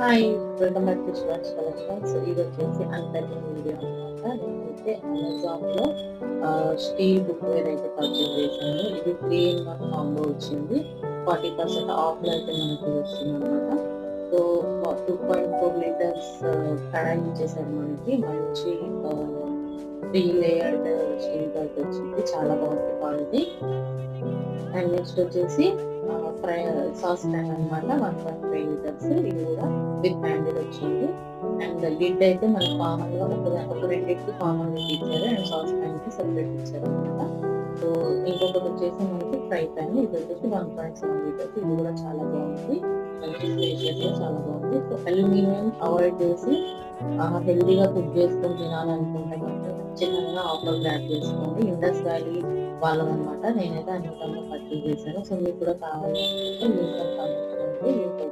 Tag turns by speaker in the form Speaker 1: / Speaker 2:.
Speaker 1: Hi! Welcome back to Shiva's collections. ఇదొచ్చేసి unpacking video అనమాట. నేనైతే అమెజాన్‌లో స్టీల్ బుక్‌వేర్ అయితే పర్చేజ్ చేశాను. ఇది 3 ఇన్ 1 కాంబో వచ్చింది. 40% ఆఫ్‌లో అయితే మనకి వస్తుందనమాట. సో, 2.4 లీటర్స్ కడాయి ఇచ్చేసారు మనకి. మంచి 3 లేయర్డ్ స్టీల్‌తో అయితే వచ్చింది. చాలా బాగుంది క్వాలిటీ. అండ్ నెక్స్ట్ వచ్చేసి ఫ్రై సాస్ ప్యాన్ అనమాట. 1.5 లీటర్స్ ఇది కూడా విత్ హ్యాండిల్ వచ్చింది. అండ్ లిడ్ అయితే మనకి కామన్‌గా ఒక రెండిటికి కామన్ లిడ్ ఇచ్చారు. అండ్ సాస్ ప్యాన్‌కి సెపరేట్ ఇచ్చారనమాట. సో, ఇంకొకటి వచ్చేసి మనకి ఫ్రై ప్యాన్. ఇది వచ్చేసి 1.7 లీటర్స్. ఇది కూడా చాలా బాగుంది. మంచి స్పేషియస్‌గా చాలా బాగుంది. సో, అల్యూమినియం అవాయిడ్ చేసి హెల్తీగా కుక్ చేసుకొని తినాలనుకుంటే మాత్రం ఖచ్చితంగా ఆఫర్ గ్రాబ్ చేసుకోండి. ఇండస్ వ్యాలీ వాళ్ళదనమాట. నేనైతే అమెజాన్‌లో పర్చేజ్ చేశాను. సో, మీకు కూడా కావాలి అనుకుంటే లింక్ కామెంట్‌లో ఉంది. లింక్